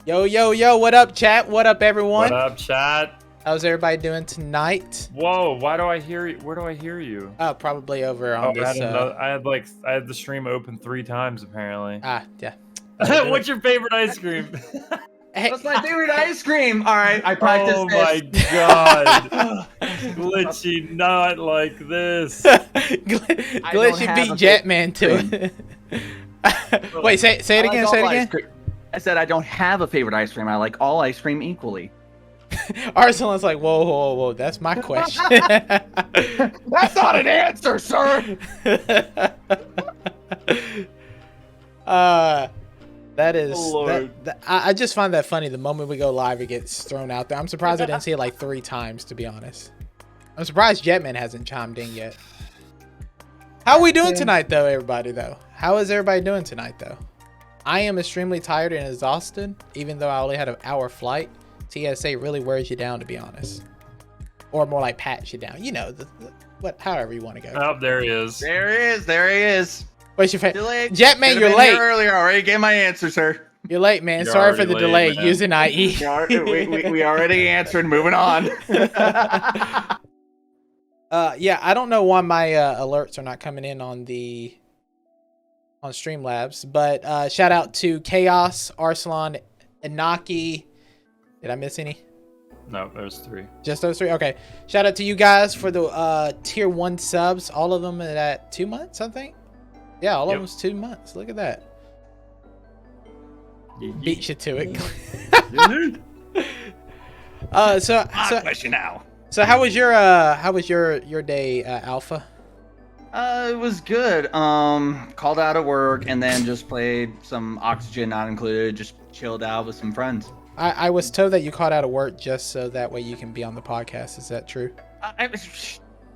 Yo, yo, yo, what up, chat? What up, everyone? What up, chat? How's everybody doing tonight? Whoa, why do I hear you? Where do I hear you? Oh, probably over on this. I had the stream open 3 times apparently. Yeah. What's your favorite ice cream? Hey, What's my favorite ice cream? All right, I practiced Oh this. my god. Glitchy not like this. Glitchy beat Jetman to it. Wait, say it again, say it again. I said I don't have a favorite ice cream. I like all ice cream equally. Arsenal's like, whoa, whoa, whoa, that's my question. That's not an answer, sir. That is. Oh, I just find that funny. The moment we go live, it gets thrown out there. I'm surprised I didn't see it like 3 times, to be honest. I'm surprised Jetman hasn't chimed in yet. How are we doing tonight, though, everybody, though? How is everybody doing tonight, though? I am extremely tired and exhausted, even though I only had an hour flight. TSA really wears you down, to be honest. Or more like pats you down. You know, however you want to go. Oh, there he is. There he is. There he is. What's your favorite? Delayed. Jetman, you're late. Earlier, already gave my answer, sir. You're late, man. You're Sorry for the already delay. late, man. Using IE. We already answered. Moving on. Yeah, I don't know why my alerts are not coming in on Streamlabs, but shout out to Chaos, Arsalan, Inaki. Did I miss any? No, there's 3. Just those 3? Okay. Shout out to you guys for the tier 1 subs. All of them at 2 months, I think. Yeah, all of them's 2 months. Look at that. Beat you to it. Question now. So how was your day, Alpha? It was good. Called out of work and then just played some Oxygen Not Included. Just chilled out with some friends. I was told that you called out of work just so that way you can be on the podcast. Is that true?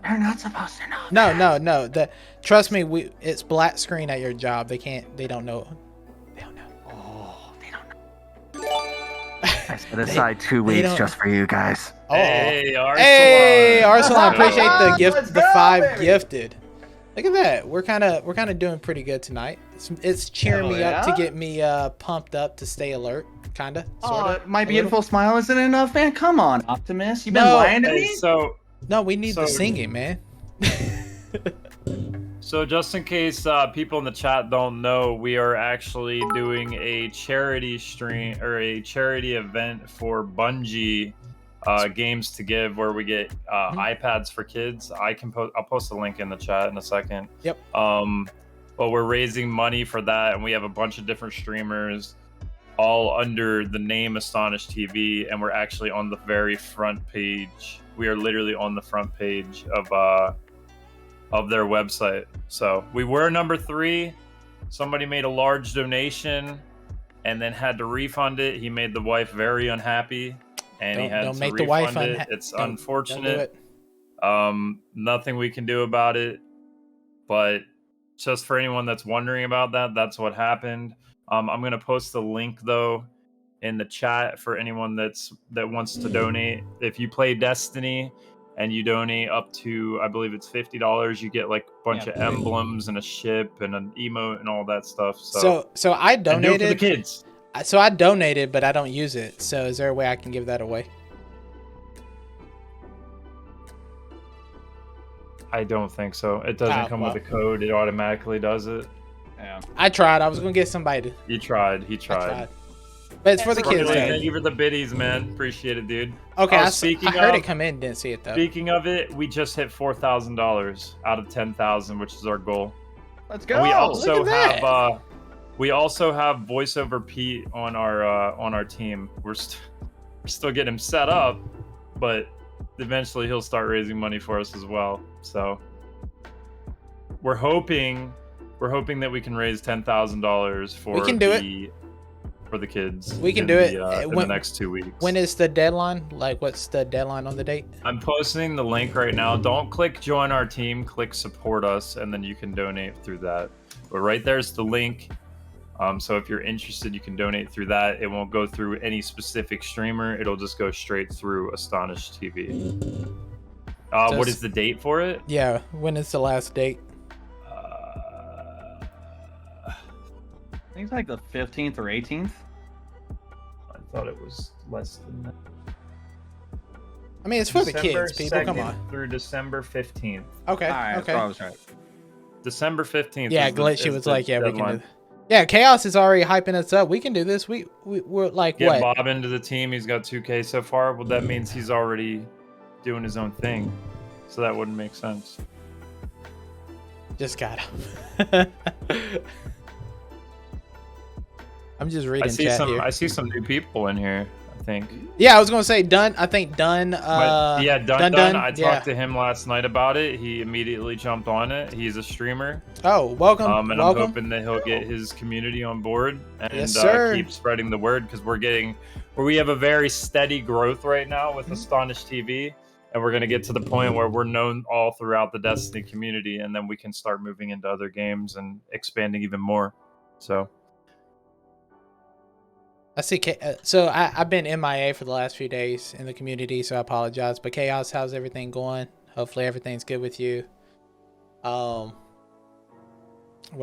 You're not supposed to know. No. Trust me, it's black screen at your job. They don't know. Oh, they don't know. I set aside 2 weeks just for you guys. Oh. Hey, Arsalan. Hey, Arsalan, appreciate the gift, Let's the go, 5 baby. gifted. Look at that. We're kind of doing pretty good tonight. It's cheering me up to get me pumped up to stay alert. Kinda. Sorta. My beautiful smile isn't enough, man. Come on, Optimus. You've been No. lying to Hey, me. No, we need the singing, man. So just in case people in the chat don't know, we are actually doing a charity stream or a charity event for Bungie games to give, where we get iPads for kids. I'll post a link in the chat in a second. Yep. But we're raising money for that, and we have a bunch of different streamers, all under the name Astonished TV, and we're actually on the very front page. We are literally on the front page of their website. So we were number 3. Somebody made a large donation and then had to refund it. He made the wife very unhappy, and he had to make refund the wife it. It's unfortunate. Don't do it. Nothing we can do about it. But just for anyone that's wondering about that, that's what happened. I'm gonna post the link though in the chat for anyone that wants to donate. If you play Destiny and you donate up to, I believe it's $50, you get like a bunch of emblems and a ship and an emote and all that stuff. So I and do it donated for the kids. So I donated, but I don't use it. So is there a way I can give that away? I don't think so. It doesn't come with a code. It automatically does it. Yeah. I tried. I was gonna get somebody to. He tried. I tried. But it's for the kids. Thank you for the biddies, man. Appreciate it, dude. Okay, I speaking heard of- it come in, didn't see it though. Speaking of it, we just hit $4,000 out of 10,000, which is our goal. Let's go. And we also look at have voiceover Pete on our team. We're still getting him set up, but eventually he'll start raising money for us as well. So we're hoping that we can raise $10,000 for We can do it. for the kids. We can do it. in the next 2 weeks. When is the deadline? Like, what's the deadline on the date? I'm posting the link right now. Don't click join our team, click support us, and then you can donate through that. But right there's the link. So if you're interested, you can donate through that. It won't go through any specific streamer. It'll just go straight through Astonished TV. What is the date for it? Yeah, when is the last date? I think it's like the 15th or 18th. thought it was less than that. I mean, it's for the December kids, people. Come 2nd on. Through December 15th. Okay. All right, okay. so I was right. December 15th. Yeah, Glitchy was like, yeah, we can do. Yeah, Chaos is already hyping us up. We can do this. We're like, Get what? Bob into the team. He's got 2K so far. Well, that means he's already doing his own thing. So that wouldn't make sense. Just got him. I'm just reading chat here. I see some new people in here, I think. Yeah, I was gonna say Dunn. I think Dunn. Dun. I talked to him last night about it. He immediately jumped on it. He's a streamer. Oh, welcome. And welcome. I'm hoping that he'll get his community on board and Yes, sir. Keep spreading the word, because we have a very steady growth right now with Astonished TV, and we're gonna get to the point where we're known all throughout the Destiny community, and then we can start moving into other games and expanding even more. So. I see. So I've been MIA for the last few days in the community, so I apologize. But Chaos, how's everything going? Hopefully everything's good with you. What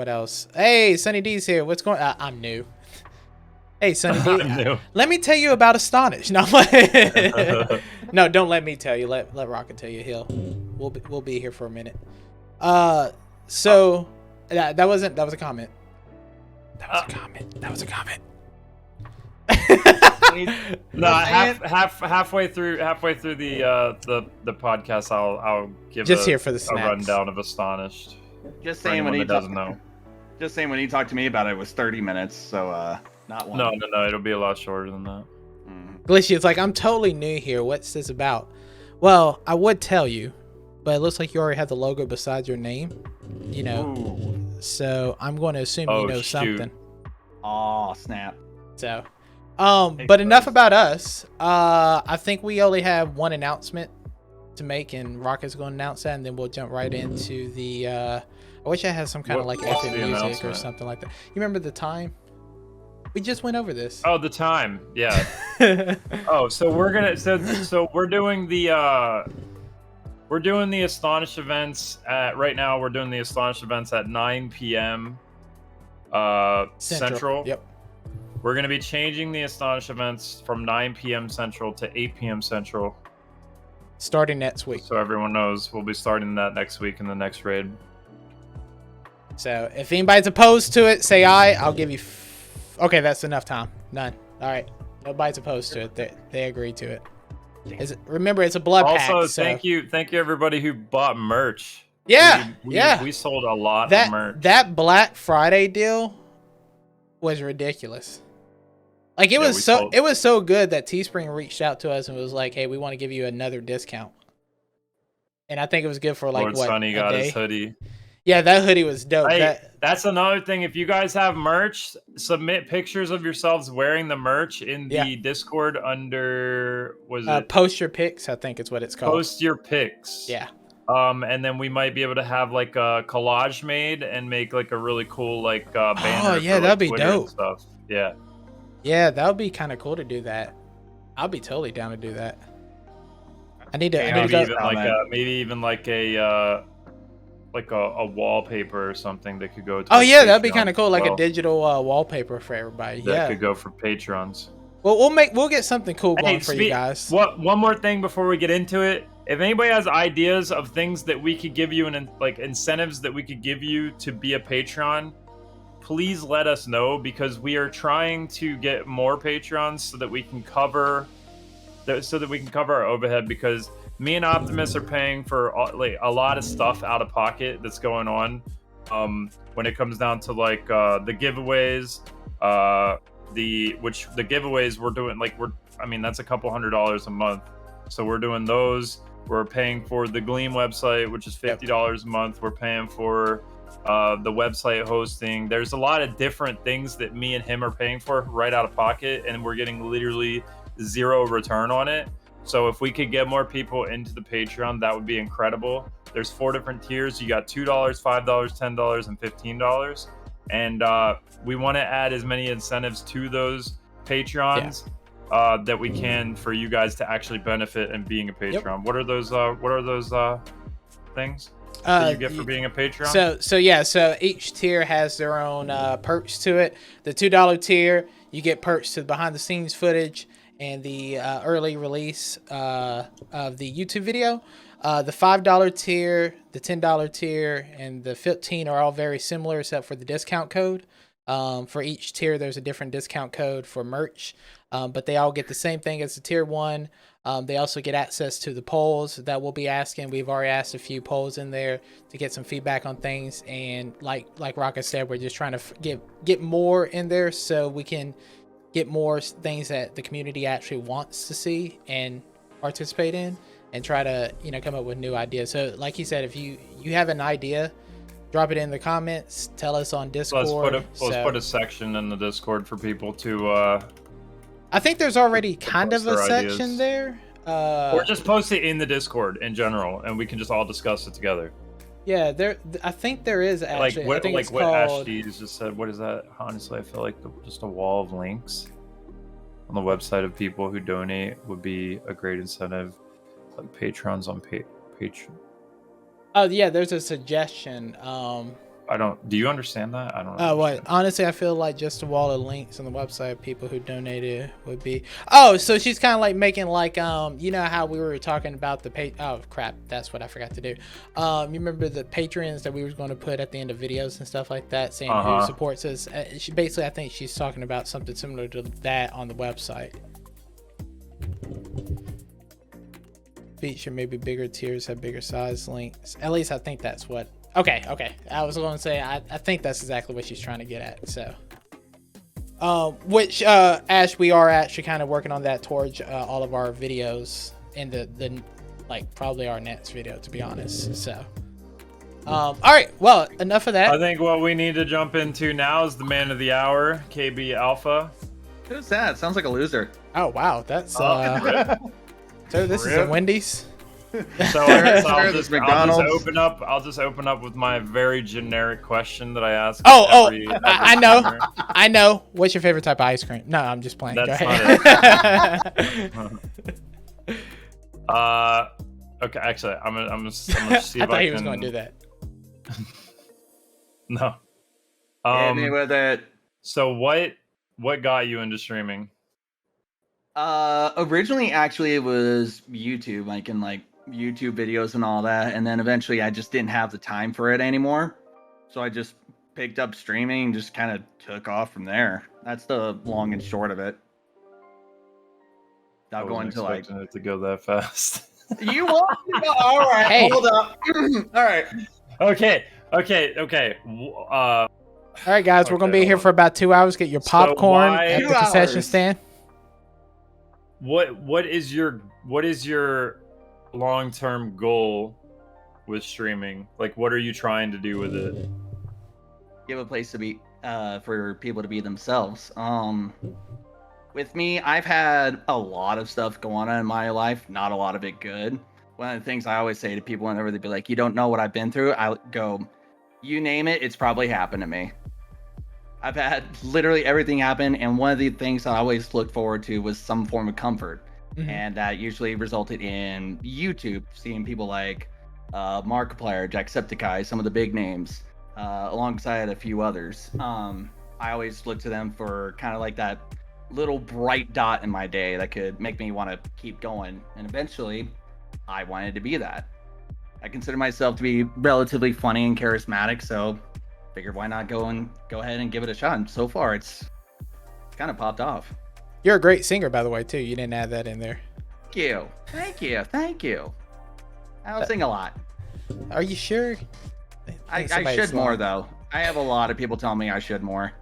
else? Hey, Sunny D's here. What's going? I'm new. Hey, Sunny D. Let me tell you about Astonished. No, no, don't let me tell you. Let Rocket tell you. We'll be here for a minute. So that was a comment. That was a comment. No, halfway through the podcast, I'll give just here for the a rundown of Astonished. Just saying, when he doesn't know. Just saying, when he talked to me about it, it was 30 minutes, so not one. No, it'll be a lot shorter than that. Glitchy, it's like, I'm totally new here. What's this about? Well, I would tell you, but it looks like you already have the logo beside your name. You know, Ooh. So I'm going to assume you know something. Oh, snap. So. But enough about us. I think we only have one announcement to make, and Rocket's going to announce that, and then we'll jump right into the. I wish I had some kind of like epic music or something like that. You remember the time? We just went over this. Oh, the time, yeah. So we're doing the Astonished events right now. We're doing the Astonished events at 9 p.m. Central. Yep. We're going to be changing the Astonished events from 9 p.m. Central to 8 p.m. Central. Starting next week. So everyone knows we'll be starting that next week in the next raid. So if anybody's opposed to it, say aye. I'll give you... Okay, that's enough time. None. All right. Nobody's opposed to it. They agreed to it. Remember, it's a blood pact. Also, thank you everybody who bought merch. Yeah, we sold a lot of merch. That Black Friday deal was ridiculous. Like it was so good that Teespring reached out to us and was like, "Hey, we want to give you another discount." And I think it was good for like Lord what? Sonny got his hoodie. Yeah, that hoodie was dope. Hey, that's another thing. If you guys have merch, submit pictures of yourselves wearing the merch in the Discord under post your pics, I think it's what it's called. Post your pics. Yeah. And then we might be able to have like a collage made and make like a really cool like banner. Oh yeah, that'd be dope. Stuff. Yeah. Yeah, that would be kind of cool to do that. I'll be totally down to do that. I need to maybe even like a wallpaper or something that could go to. Oh yeah, that'd be kind of cool, like a digital wallpaper for everybody. That could go for patrons. Well, we'll get something cool going for you guys. One more thing before we get into it. If anybody has ideas of things that we could give you and like incentives that we could give you to be a patron, please let us know, because we are trying to get more patrons so that we can cover our overhead, because me and Optimus are paying for like a lot of stuff out of pocket that's going on when it comes down to like the giveaways, the giveaways we're doing, like that's a couple $100 a month, so we're doing those. We're paying for the Gleam website, which is $50 a month. We're paying for the website hosting. There's a lot of different things that me and him are paying for right out of pocket, and we're getting literally zero return on it. So if we could get more people into the Patreon, that would be incredible. There's 4 different tiers. You got $2, $5, $10, and $15. And we want to add as many incentives to those Patreons that we can for you guys to actually benefit in being a Patreon. Yep. What are those things that you get for being a Patreon? So each tier has their own perks to it. The $2 tier, you get perks to behind the scenes footage and the early release of the YouTube video. The $5 tier, the $10 tier, and the 15 are all very similar except for the discount code. For each tier, there's a different discount code for merch, but they all get the same thing as the tier 1. They also get access to the polls that we'll be asking. We've already asked a few polls in there to get some feedback on things, and like Rocket said, we're just trying to get more in there so we can get more things that the community actually wants to see and participate in, and try to come up with new ideas. So like you said, if you have an idea, drop it in the comments, tell us on Discord. Let's put a section in the Discord for people to I think there's already kind of a section ideas there. Or just post it in the Discord in general, and we can just all discuss it together. Yeah, I think there is actually. What called... Ashton just said. What is that? Honestly, I feel like just a wall of links on the website of people who donate would be a great incentive. Like patrons on Patreon. Oh yeah, there's a suggestion. Do you understand that? I don't know. What? Honestly, I feel like just a wall of links on the website of people who donated would be. Oh, so she's kind of like making like you know how we were talking about the oh crap, that's what I forgot to do. You remember the patrons that we were going to put at the end of videos and stuff like that, saying who supports us. She basically, I think she's talking about something similar to that on the website. Feature maybe bigger tiers have bigger size links. At least I think that's what. Okay. I was going to say I think that's exactly what she's trying to get at. So, which Ash, we are actually kind of working on that towards all of our videos and the like probably our next video, to be honest. So, all right. Well, enough of that. I think what we need to jump into now is the man of the hour, KB Alpha. Who's that? Sounds like a loser. Oh wow, that's so this is a Wendy's. So I'll just open up with my very generic question that I ask. I know. What's your favorite type of ice cream? No, I'm just playing. That's Go ahead. not it. Okay, actually, I'm gonna see if I thought he was going to do that. No. Hit me with it. So what got you into streaming? Originally, actually, it was YouTube, making like YouTube videos and all that, and then eventually I just didn't have the time for it anymore, so I just picked up streaming and just kind of took off from there. That's the long and short of it. Not going to like it to go that fast. You want to go? All right, hey. Hold up. All right. Okay. All right, guys, we're gonna be here for about 2 hours. Get your popcorn at the concession stand. What is your long-term goal with streaming? Like, what are you trying to do with it? Give a place to be for people to be themselves. With me, I've had a lot of stuff go on in my life, not a lot of it good. One of the things I always say to people whenever they be like, you don't know what I've been through, I go, you name it, it's probably happened to me. I've had literally everything happen, and one of the things I always looked forward to was some form of comfort. Mm-hmm. And that usually resulted in YouTube, seeing people like Markiplier, Jacksepticeye, some of the big names, alongside a few others. I always look to them for kind of like that little bright dot in my day that could make me want to keep going. And eventually, I wanted to be that. I consider myself to be relatively funny and charismatic, so figured why not go ahead and give it a shot. And so far, it's kind of popped off. You're a great singer, by the way, too. You didn't add that in there. Thank you. I don't sing a lot. Are you sure? I should more, though. I have a lot of people telling me I should more.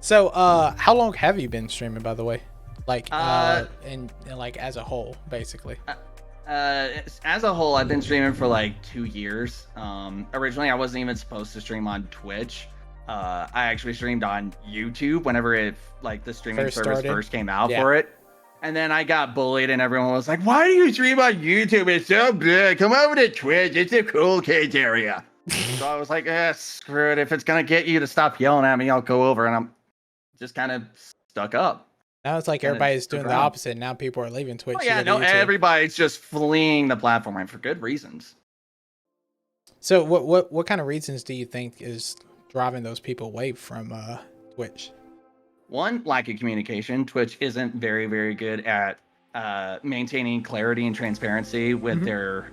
So, how long have you been streaming, by the way? Like, and like as a whole, basically. As a whole, I've been streaming for like 2 years. Originally, I wasn't even supposed to stream on Twitch. I actually streamed on YouTube whenever the streaming service first came out for it. And then I got bullied and everyone was like, why do you stream on YouTube? It's so good. Come over to Twitch. It's a cool kids area. So I was like, screw it. If it's going to get you to stop yelling at me, I'll go over. And I'm just kind of stuck up. Now it's like everybody's doing the opposite. Now people are leaving Twitch. Oh, yeah, no, everybody's just fleeing the platform, and for good reasons. So what kind of reasons do you think is driving those people away from Twitch? one, lack of communication. Twitch isn't very, very good at maintaining clarity and transparency with their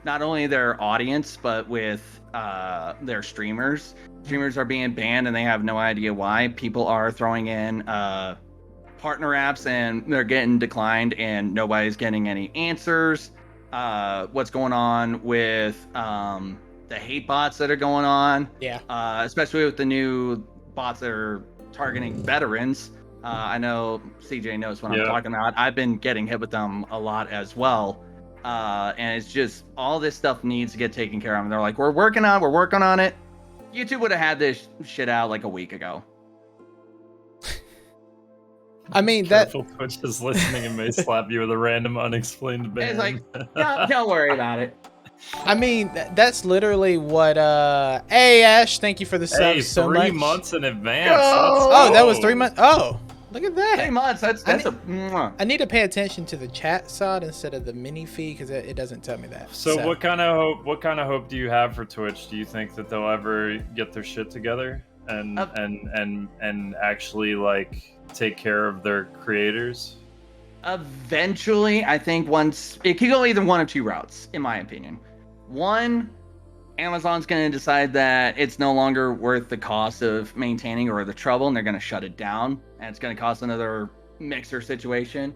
not only their audience but with their streamers. Streamers are being banned and they have no idea why. People are throwing in partner apps and they're getting declined and nobody's getting any answers. What's going on with the hate bots that are going on? Yeah. Especially with the new bots that are targeting veterans. I know CJ knows what I'm talking about. I've been getting hit with them a lot as well. And it's just all this stuff needs to get taken care of. And they're like, we're working on it. YouTube would have had this shit out like a week ago. I mean, Careful, Twitch is listening and may slap you with a random unexplained ban. It's like, don't worry about it. I mean, that's literally what. Hey, Ash, thank you for the sub so much. 3 months in advance. Oh, that was 3 months. Oh, look at that. 3 months. That's I need to pay attention to the chat side instead of the mini feed because it doesn't tell me that. So what kind of hope do you have for Twitch? Do you think that they'll ever get their shit together and actually like take care of their creators? Eventually, I think once it could go either one of two routes, in my opinion. One, Amazon's going to decide that it's no longer worth the cost of maintaining or the trouble, and they're going to shut it down, and it's going to cost another mixer situation.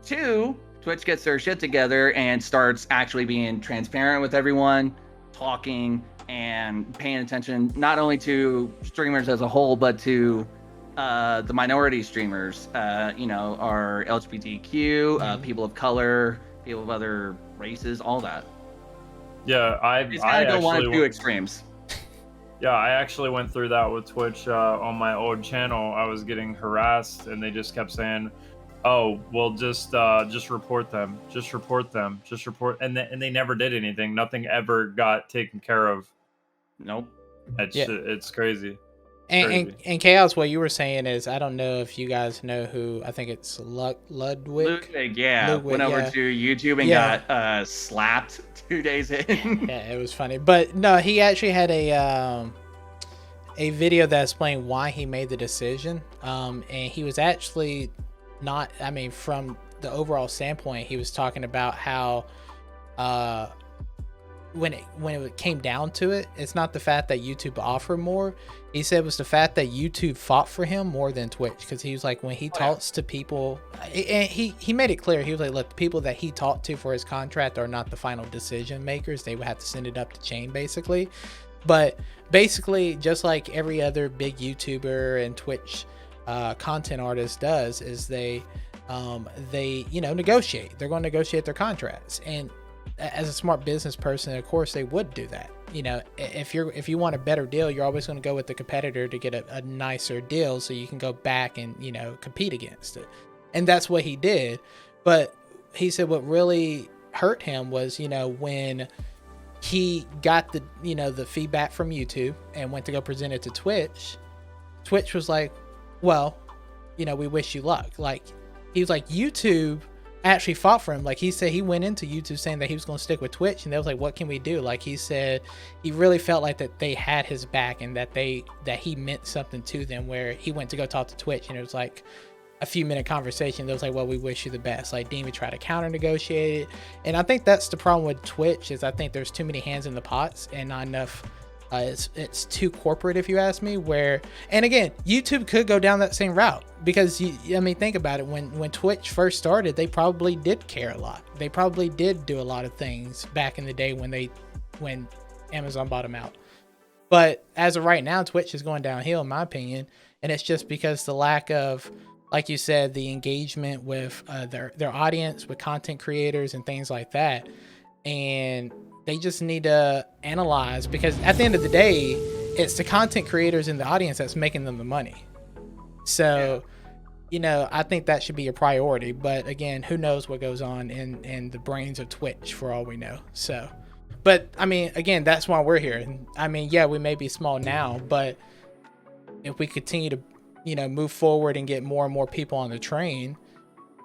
Two, Twitch gets their shit together and starts actually being transparent with everyone, talking and paying attention not only to streamers as a whole, but to the minority streamers, are LGBTQ, people of color, people of other races, all that. Yeah, It's gotta go one of two extremes. Yeah, I actually went through that with Twitch on my old channel. I was getting harassed, and they just kept saying, "Oh, well, just report them, just report them, just report," and they never did anything. Nothing ever got taken care of. Nope. It's crazy. And Chaos, what you were saying is, I don't know if you guys know who, I think it's Ludwig. Ludwig, went over to YouTube and got slapped 2 days in. Yeah, it was funny. But no, he actually had a video that explained why he made the decision. And he was actually not, I mean, from the overall standpoint, he was talking about how when it came down to it, it's not the fact that YouTube offered more. He said it was the fact that YouTube fought for him more than Twitch, because he was like, when he talks to people, and he made it clear, he was like, look, the people that he talked to for his contract are not the final decision makers. They would have to send it up the chain, basically. But basically, just like every other big YouTuber and Twitch content artist does, is they negotiate. They're going to negotiate their contracts. And as a smart business person, of course, they would do that. If you want a better deal, you're always going to go with the competitor to get a nicer deal, so you can go back and compete against it. And that's what he did. But he said what really hurt him was when he got the feedback from YouTube and went to go present it to Twitch. Twitch was like, well, we wish you luck. Like, he was like, YouTube actually fought for him. Like, he said he went into YouTube saying that he was going to stick with Twitch, and they was like, what can we do? Like, he said he really felt like that they had his back, and that he meant something to them, where he went to go talk to Twitch, and it was like a few minute conversation. They was like, well, we wish you the best. Like, Demon tried to counter negotiate it. And I think that's the problem with Twitch, is I think there's too many hands in the pots and not enough. It's too corporate, if you ask me. And again, YouTube could go down that same route, because think about it. When Twitch first started, they probably did care a lot. They probably did do a lot of things back in the day when Amazon bought them out. But as of right now, Twitch is going downhill, in my opinion, and it's just because the lack of, like you said, the engagement with their audience, with content creators and things like that. And they just need to analyze, because at the end of the day, it's the content creators and the audience that's making them the money. So, I think that should be a priority. But again, who knows what goes on in the brains of Twitch, for all we know. So, but I mean, again, that's why we're here. I mean, yeah, we may be small now, but if we continue to, move forward and get more and more people on the train,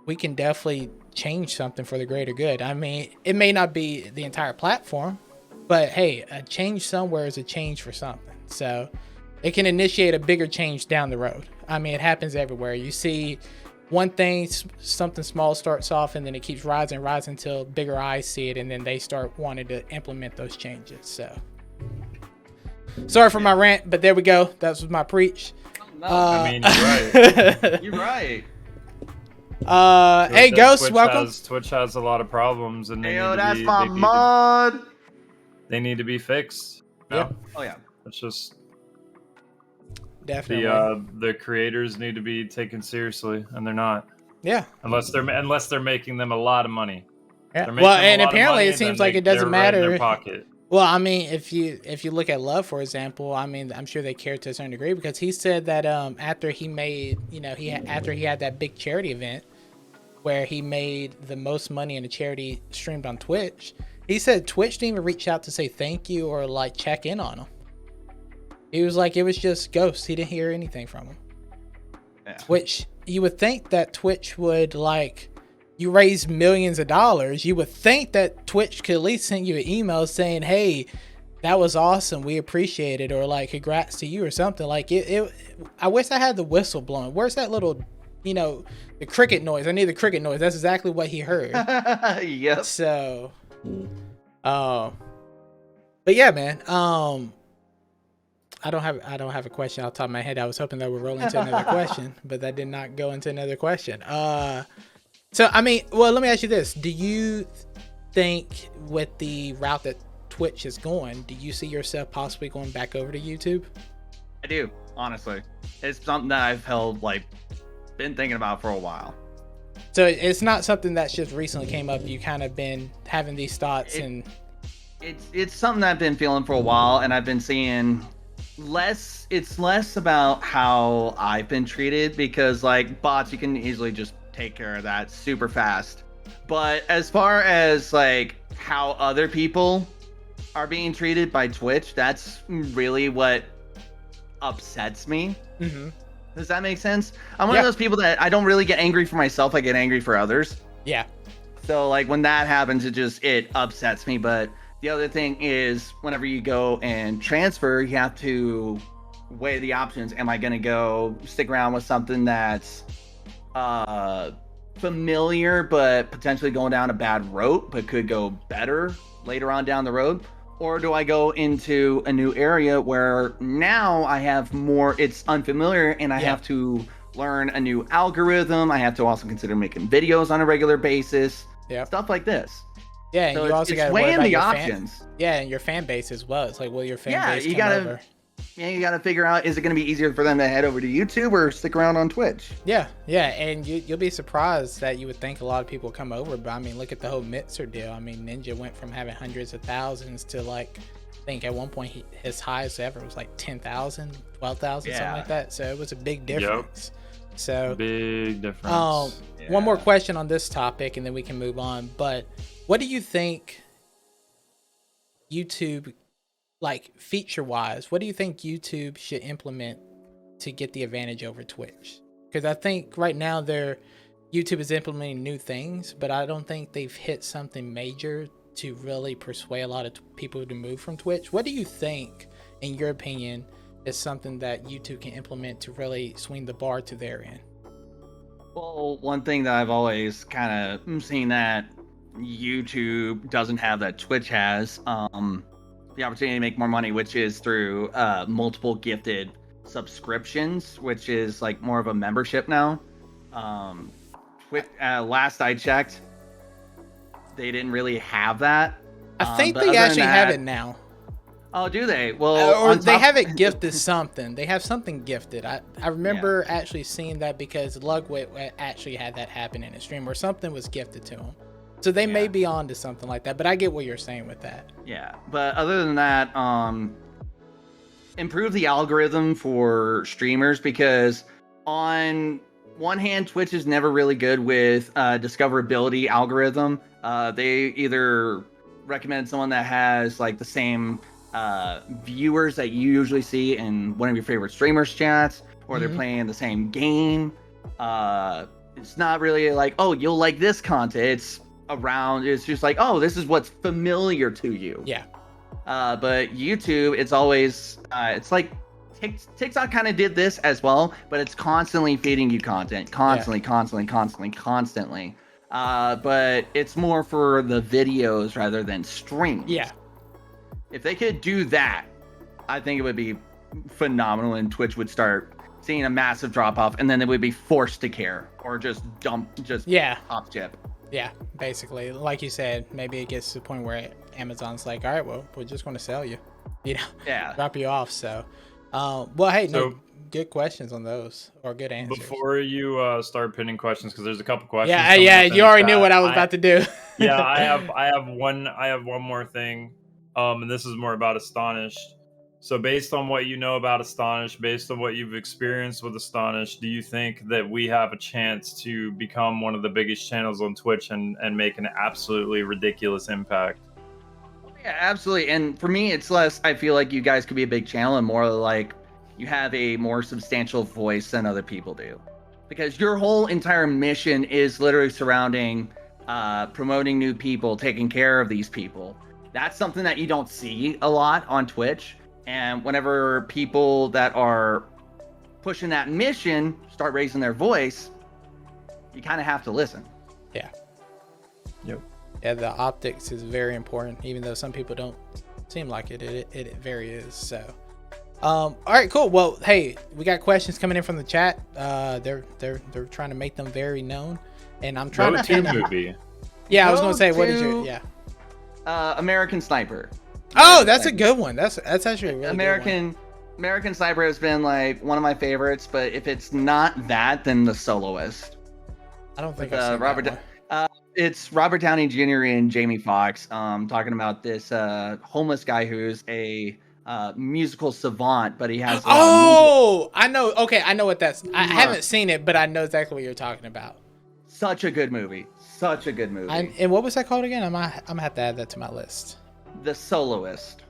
we can definitely change something for the greater good. I mean, it may not be the entire platform, but hey, a change somewhere is a change for something. So it can initiate a bigger change down the road. I mean, it happens everywhere. You see one thing, something small starts off, and then it keeps rising until bigger eyes see it, and then they start wanting to implement those changes. So, sorry for my rant, but there we go. That was my preach. No, I mean, you're right. you're right. Hey, Ghost, welcome. Twitch has a lot of problems, and That's my mod. They need to be fixed. Yep. Oh yeah. It's just Definitely. the creators need to be taken seriously, and they're not. Yeah. Unless they're making them a lot of money. Yeah. Well, and apparently it seems like it doesn't matter. Right in their pocket. Well, I mean, if you look at Love, for example, I mean, I'm sure they care to a certain degree, because he said that after he made, after he had that big charity event where he made the most money in a charity streamed on Twitch, he said Twitch didn't even reach out to say thank you or like check in on him. He was like, it was just ghosts. He didn't hear anything from him. Yeah. Which you would think that Twitch would, like, you raise millions of dollars, you would think that Twitch could at least send you an email saying, hey, that was awesome, we appreciate it, or like, congrats to you or something. Like it I wish I had the whistle blowing. Where's that little, the cricket noise? I need the cricket noise. That's exactly what he heard. Yep. So but yeah, man, I don't have a question off the top of my head. I was hoping that would roll into another question, but that did not go into another question. So, I mean, well, let me ask you this. Do you think with the route that Twitch is going, do you see yourself possibly going back over to YouTube? I do, honestly. It's something that I've been thinking about for a while. So it's not something that's just recently came up. You kind of been having these thoughts It's something that I've been feeling for a while, and I've been seeing it's less about how I've been treated, because like bots, you can easily just take care of that super fast. But as far as like how other people are being treated by Twitch, that's really what upsets me. Mm-hmm. Does that make sense? I'm one of those people that I don't really get angry for myself, I get angry for others. Yeah. So like when that happens, it upsets me. But the other thing is, whenever you go and transfer, you have to weigh the options. Am I going to go stick around with something that's familiar but potentially going down a bad road but could go better later on down the road? Or do I go into a new area where now I have more, it's unfamiliar, and I have to learn a new algorithm. I have to also consider making videos on a regular basis. Yeah. Stuff like this. Yeah, and so you also got to weigh worry about the your options. and your fan base as well. It's like, will your fan base you come gotta, over? Yeah, you got to figure out, is it going to be easier for them to head over to YouTube or stick around on Twitch? Yeah, and you'll be surprised that you would think a lot of people come over, but I mean, look at the whole Mitzer deal. I mean, Ninja went from having hundreds of thousands to like, I think at one point his highest ever was like 10,000, 12,000, something like that. So it was a big difference. Yep. So big difference. One more question on this topic, and then we can move on. But what do you think YouTube, like feature-wise, what do you think YouTube should implement to get the advantage over Twitch? Because I think right now YouTube is implementing new things, but I don't think they've hit something major to really persuade a lot of people to move from Twitch. What do you think, in your opinion, is something that YouTube can implement to really swing the bar to their end? Well, one thing that I've always kind of seen that YouTube doesn't have that Twitch has, the opportunity to make more money, which is through multiple gifted subscriptions, which is like more of a membership now. Last I checked, they didn't really have that. I think they actually have it now. Oh, do they? Well, or they have it gifted something. They have something gifted. I remember actually seeing that, because Lugwit actually had that happen in a stream where something was gifted to him. So they may be on to something like that, but I get what you're saying with that. Yeah, but other than that, improve the algorithm for streamers, because on one hand, Twitch is never really good with discoverability algorithm. They either recommend someone that has like the same viewers that you usually see in one of your favorite streamers' chats, or they're playing the same game. It's not really like, oh, you'll like this content. It's just like, oh, this is what's familiar to you. Yeah. But YouTube, it's always it's like TikTok kind of did this as well, but it's constantly feeding you content, constantly. But it's more for the videos rather than streams. Yeah. If they could do that, I think it would be phenomenal, and Twitch would start seeing a massive drop off, and then they would be forced to care or just hop chip. Yeah, basically, like you said, maybe it gets to the point where Amazon's like, all right, well, we're just going to sell you, drop you off. So, well, hey, good questions on those, or good answers. Before you start pinning questions, because there's a couple questions. Yeah, you already knew what I was about to do. Yeah, I have one more thing, and this is more about Astonished. So based on what you know about Astonished, based on what you've experienced with Astonished, do you think that we have a chance to become one of the biggest channels on Twitch and make an absolutely ridiculous impact? Yeah, absolutely. And for me, it's less, I feel like you guys could be a big channel and more like you have a more substantial voice than other people do. Because your whole entire mission is literally surrounding promoting new people, taking care of these people. That's something that you don't see a lot on Twitch. And whenever people that are pushing that mission start raising their voice, you kind of have to listen. Yeah. Yep. Yeah, the optics is very important, even though some people don't seem like it. It very is. So, all right, cool. Well, hey, we got questions coming in from the chat. They're trying to make them very known, and I'm trying to pin movie. Yeah, I was gonna say, what is your American Sniper. Oh, that's a good one. That's actually a really good one. American Sniper has been like one of my favorites, but if it's not that, then The Soloist. I don't think I've seen that one. It's Robert Downey Jr. and Jamie Foxx talking about this homeless guy who's a musical savant, but he has I know. Okay, I know what that's. I haven't seen it, but I know exactly what you're talking about. Such a good movie. And what was that called again? I'm gonna have to add that to my list. The Soloist.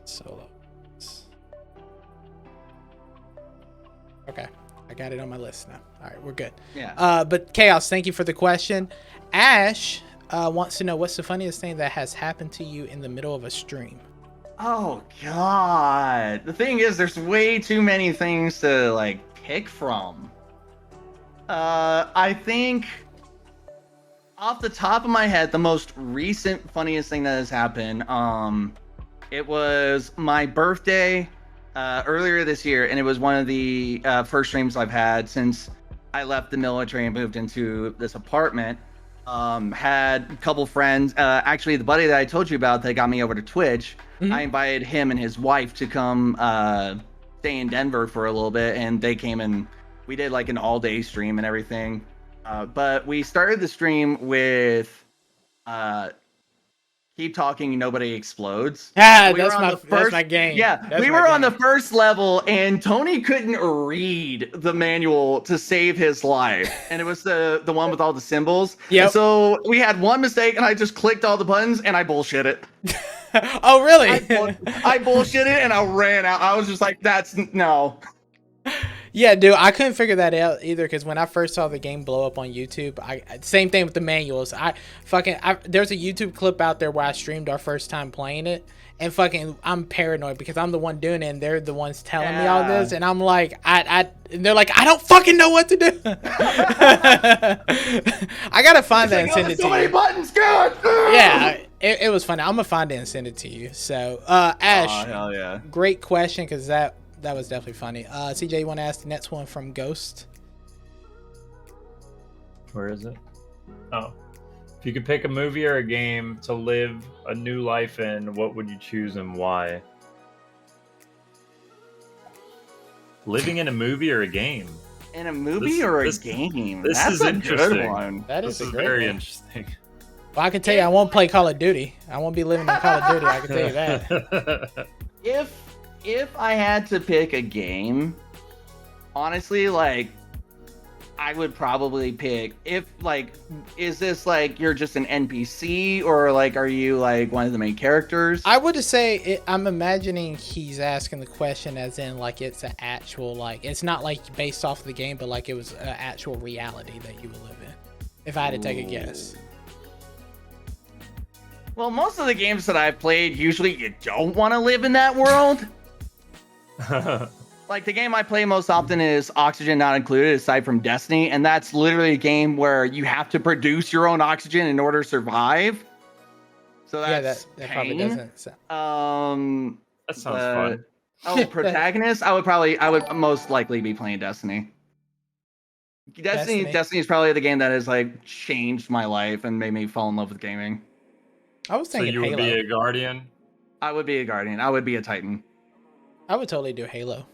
Okay, I got it on my list now. All right, we're good. Yeah. But Chaos, thank you for the question. Ash wants to know, what's the funniest thing that has happened to you in the middle of a stream? Oh God. The thing is, there's way too many things to like pick from. I think off the top of my head, the most recent funniest thing that has happened, it was my birthday earlier this year, and it was one of the first streams I've had since I left the military and moved into this apartment. Had a couple friends, actually the buddy that I told you about that got me over to Twitch, I invited him and his wife to come stay in Denver for a little bit, and they came and we did like an all-day stream and everything. But we started the stream with Keep Talking, Nobody Explodes. Yeah, that's my game. Yeah, we were on the first level, and Tony couldn't read the manual to save his life. And it was the one with all the symbols. Yeah. So we had one mistake, and I just clicked all the buttons, and I bullshitted. Oh, really? I bullshitted, and I ran out. I was just like, no. Yeah, dude, I couldn't figure that out either, because when I first saw the game blow up on YouTube, same thing with the manuals. There's a YouTube clip out there where I streamed our first time playing it, and I'm paranoid because I'm the one doing it, and they're the ones telling me all this, and I'm like, and they're like, I don't fucking know what to do. I gotta find that and send it to you. So many buttons, God. Yeah, it was funny. I'm gonna find it and send it to you. So, Ash, hell yeah, great question, because that was definitely funny. CJ, you want to ask the next one from Ghost? Where is it? Oh. If you could pick a movie or a game to live a new life in, what would you choose and why? Living in a movie or a game? In a movie or a game? This is interesting. Good one. This is very interesting. Well, I can tell you, I won't play Call of Duty. I won't be living in Call of Duty. I can tell you that. If I had to pick a game, honestly, like, I would probably pick, is this like you're just an NPC, or like are you like one of the main characters? I would just say I'm imagining he's asking the question as in like it's an actual, like, it's not like based off the game, but like it was an actual reality that you would live in. If I had to take a guess. Well, most of the games that I've played, usually you don't want to live in that world. Like, the game I play most often is Oxygen Not Included, aside from Destiny, and that's literally a game where you have to produce your own oxygen in order to survive. So that's that probably pain. doesn't sound... That sounds fun. Oh, protagonist? I would most likely be playing Destiny. Destiny is probably the game that has like changed my life and made me fall in love with gaming. I was thinking So you would Halo. be a Guardian? I would be a Guardian. I would be a Titan. I would totally do Halo.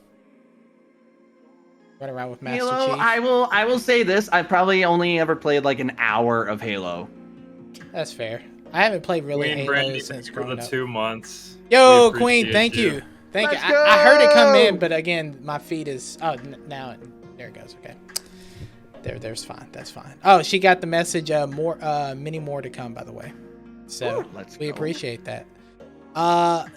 Run around with Master Halo, Chief. I will say this. I've probably only ever played like an hour of Halo. That's fair. I haven't played really Queen Halo Brandy since for growing the up. 2 months. Yo, We Queen, appreciate thank you. Thank Let's you. I heard it come in, go! but again, my feed is... Oh, now there it goes. Okay. There's fine. That's fine. Oh, she got the message. Many more to come, by the way. So Ooh, we go. appreciate that.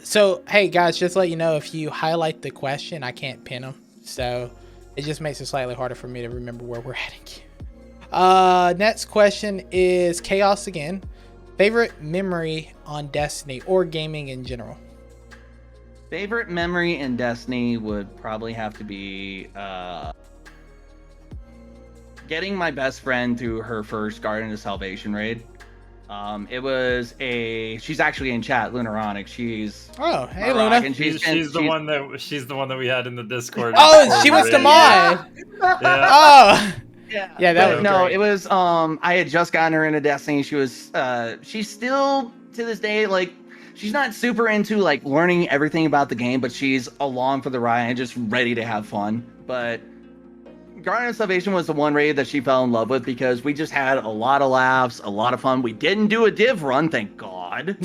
So hey guys, just to let you know, if you highlight the question, I can't pin them. So it just makes it slightly harder for me to remember where we're heading. Next question is Chaos again. Favorite memory on Destiny or gaming in general? Favorite memory in Destiny would probably have to be getting my best friend to her first Garden of Salvation raid. It was she's actually in chat, Lunaronic. She's Hey rock, Luna. and She's the one that we had in the Discord. Oh, she was the mod. Yeah. Oh. Yeah, that was no, great. it was I had just gotten her into Destiny. She was she's still to this day like she's not super into like learning everything about the game, but she's along for the ride and just ready to have fun. But Garden of Salvation was the one raid that she fell in love with because we just had a lot of laughs, a lot of fun. We didn't do a div run, thank God.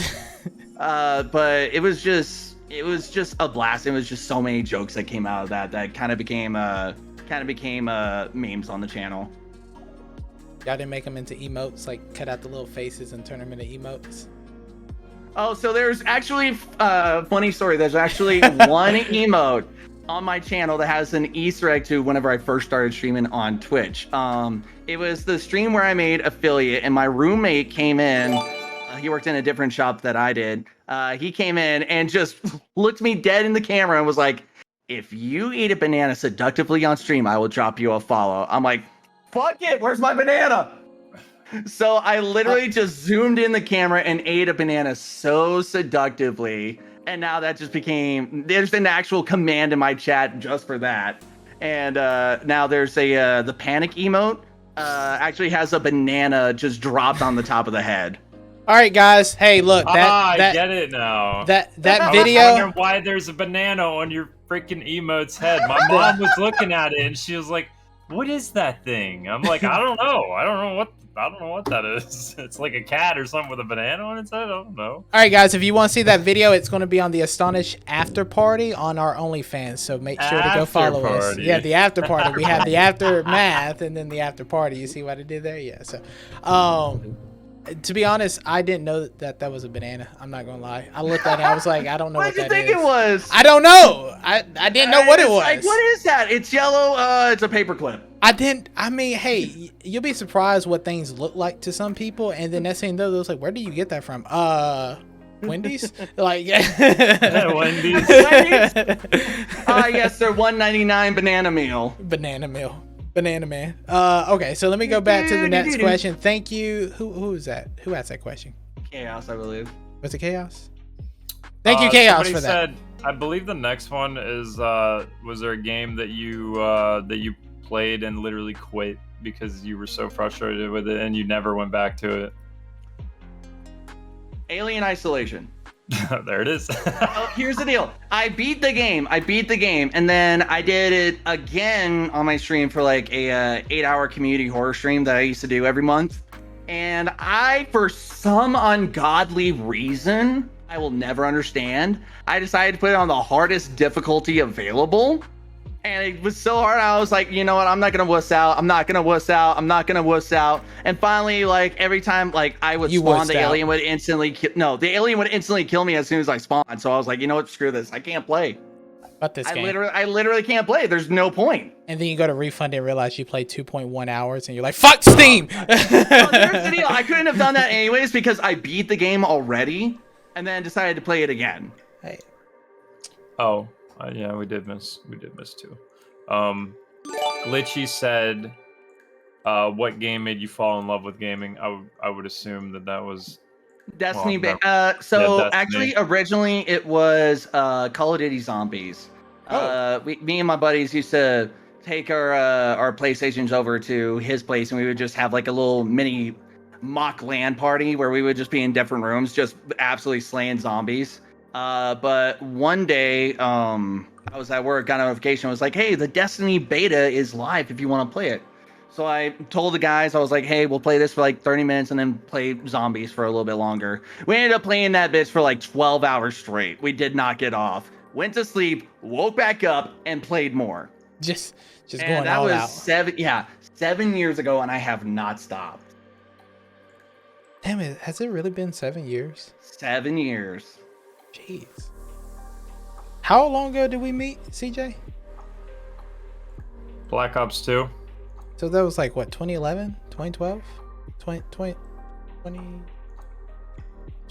But it was just a blast. It was just so many jokes that came out of that kind of became memes on the channel. Y'all didn't make them into emotes, like cut out the little faces and turn them into emotes? Oh, so there's actually funny story. There's actually one emote on my channel that has an Easter egg to whenever I first started streaming on Twitch. It was the stream where I made affiliate, and my roommate came in. He worked in a different shop that I did. He came in and just looked me dead in the camera and was like, "If you eat a banana seductively on stream, I will drop you a follow." I'm like, "Fuck it, where's my banana?" So I literally just zoomed in the camera and ate a banana so seductively. And now that just there's an actual command in my chat just for that. And now there's the panic emote actually has a banana just dropped on the top of the head. All right, guys. Hey, look, I get it now. That I was video. wondering why there's a banana on your freaking emote's head. My mom was looking at it and she was like, "What is that thing?" I'm like, I don't know what that is. It's like a cat or something with a banana on its head. I don't know. All right, guys. If you want to see that video, it's going to be on the Astonished after party on our OnlyFans. So make sure to go follow us. Yeah, the after party. We have the aftermath and then the after party. You see what I did there? Yeah. So, to be honest, I didn't know that was a banana. I'm not gonna lie. I looked at it. I was like, I don't know what that is. What did you think it was? I don't know. I didn't know what it was. Like, what is that? It's yellow. It's a paperclip. I mean, hey, you'll be surprised what things look like to some people, and then next thing you know, they're like, "Where do you get that from?" Wendy's? Like, Wendy's. Yes, they're $1.99 banana meal. Banana man. Okay, so let me go back to the next question. Thank you. Who is that? Who asked that question? Chaos, I believe. Was it Chaos? Thank you, Chaos, for that. Said, I believe the next one is was there a game that you played and literally quit because you were so frustrated with it and you never went back to it? Alien Isolation. There it is. Here's the deal. I beat the game, and then I did it again on my stream for like a 8-hour community horror stream that I used to do every month. And for some ungodly reason, I will never understand, I decided to put it on the hardest difficulty available. And it was so hard, I was like, you know what, I'm not gonna wuss out. And finally, like, every time like I would spawn, the alien would instantly kill me as soon as I spawned. So I was like, you know what, screw this, I can't play. But this game. I literally can't play. There's no point. And then you go to refund and realize you played 2.1 hours and you're like, fuck Steam! Here's the deal, I couldn't have done that anyways because I beat the game already and then decided to play it again. Hey. Oh. Yeah, we did miss 2. Glitchy said, "What game made you fall in love with gaming?" I would assume that was Destiny. Well, yeah, So Destiny. actually, originally it was Call of Duty Zombies. Me and my buddies used to take our PlayStations over to his place, and we would just have like a little mini mock LAN party where we would just be in different rooms, just absolutely slaying zombies. But one day, I was at work, got a notification, was like, "Hey, the Destiny beta is live if you want to play it." So I told the guys, I was like, "Hey, we'll play this for like 30 minutes and then play zombies for a little bit longer." We ended up playing that bitch for like 12 hours straight. We did not get off. Went to sleep, woke back up, and played more. Just And going that all was out. 7 years ago, and I have not stopped. Damn it, has it really been 7 years? 7 years. Jeez. How long ago did we meet, CJ? Black Ops 2. So that was like what, 2011, 2012, 2020,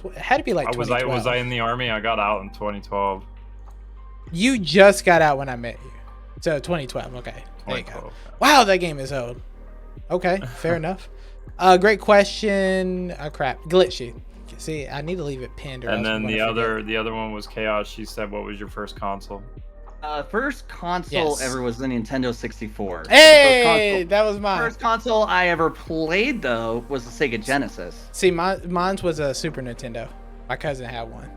it had to be like 2012. Was I in the army? I got out in 2012. You just got out when I met you, so 2012. Okay, there you go. Wow, that game is old. Okay, fair enough. Great question. Crap, glitchy. See, I need to leave it pinned. And then the other one was Chaos. She said, "What was your first console?" First console ever was the Nintendo 64. Hey, that was mine. First console I ever played though was the Sega Genesis. See, mine was a Super Nintendo. My cousin had one.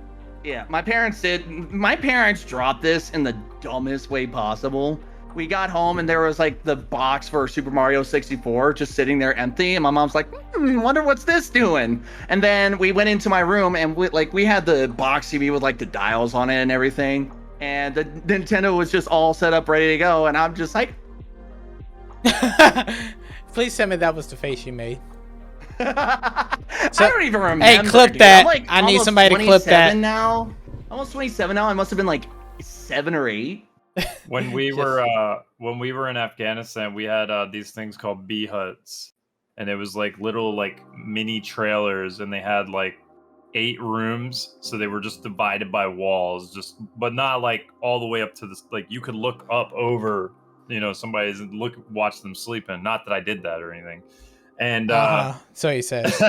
Yeah, my parents did. My parents dropped this in the dumbest way possible. We got home and there was like the box for Super Mario 64 just sitting there empty, and my mom's like, "Wonder what's this doing?" And then we went into my room and we had the box TV with like the dials on it and everything. And the Nintendo was just all set up, ready to go, and I'm just like, please tell me that was the face you made. I don't even remember. Hey, clip dude. that. I'm like I need somebody to clip that. Now, almost 27 now. I must have been like 7 or 8. When we were in Afghanistan, we had these things called bee huts, and it was like little like mini trailers, and they had like 8 rooms, so they were just divided by walls, but not like all the way up to this. Like you could look up over, somebody's and watch them sleeping. Not that I did that or anything. And so he says.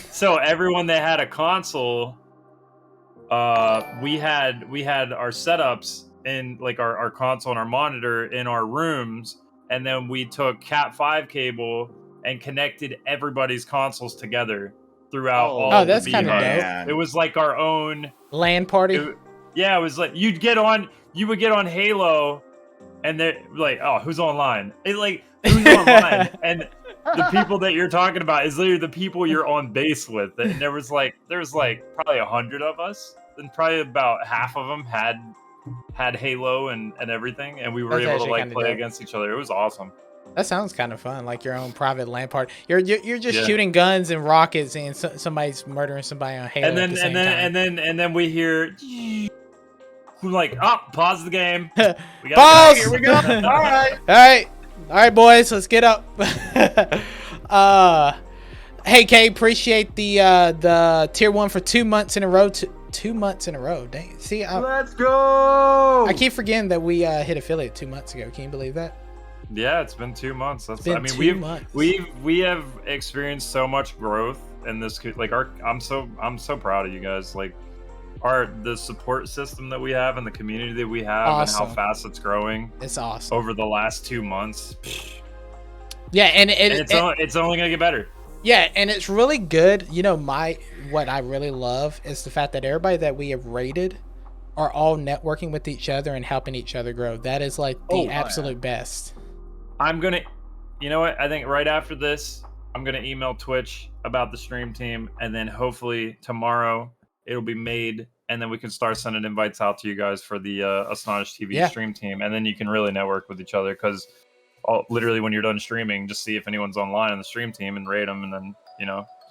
So everyone that had a console, we had our setups in like our console and our monitor in our rooms, and then we took Cat 5 cable and connected everybody's consoles together throughout all that's the kind of dope. It was like our own LAN party. It was like you would get on Halo, and they're like, "Oh, who's online?" It's like, who's online? And the people that you're talking about is literally the people you're on base with. And there was like probably 100 of us, and probably about half of them had Halo and everything, and we were able to like play against each other. It was awesome. That sounds kind of fun, like your own private LAN party. You're just shooting guns and rockets, and somebody's murdering somebody on Halo. And then we hear, we're like, "Oh, pause the game. We pause. Here we go. All right, boys, let's get up." Hey, Kay, appreciate the tier 1 for 2 months in a row. 2 months in a row. Dang. See, let's go. I keep forgetting that we hit affiliate 2 months ago. Can you believe that? Yeah, it's been 2 months. We have experienced so much growth in this. Like I'm so proud of you guys. Like the support system that we have and the community that we have, and how fast it's growing. It's awesome. Over the last 2 months. Yeah, and it's only gonna get better. Yeah, and it's really good. What I really love is the fact that everybody that we have rated are all networking with each other and helping each other grow. That is like the absolute best. I'm gonna, you know what? I think right after this, I'm gonna email Twitch about the stream team, and then hopefully tomorrow it'll be made, and then we can start sending invites out to you guys for the Astonished TV stream team, and then you can really network with each other, because literally when you're done streaming, just see if anyone's online on the stream team and rate them, and then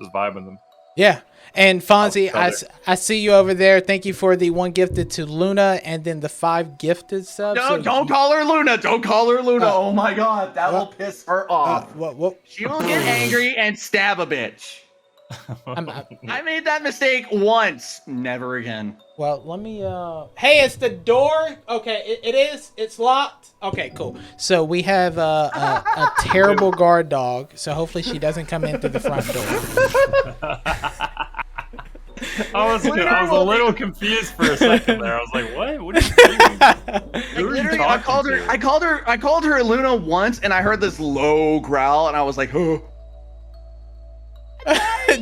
just vibe with them. Yeah, and Fonzie, I see you over there. Thank you for the 1 gifted to Luna, and then the 5 gifted subs. No, don't call her Luna. Don't call her Luna. Oh my God, that will piss her off. She will get angry and stab a bitch. I made that mistake once. Never again. Well, let me. Hey, it's the door. Okay, it is. It's locked. Okay, cool. So we have a terrible guard dog. So hopefully she doesn't come in through the front door. I was a little confused for a second there. I was like, "What? What are you doing?" Like, literally, I called her Luna once, and I heard this low growl, and I was like, "Oh."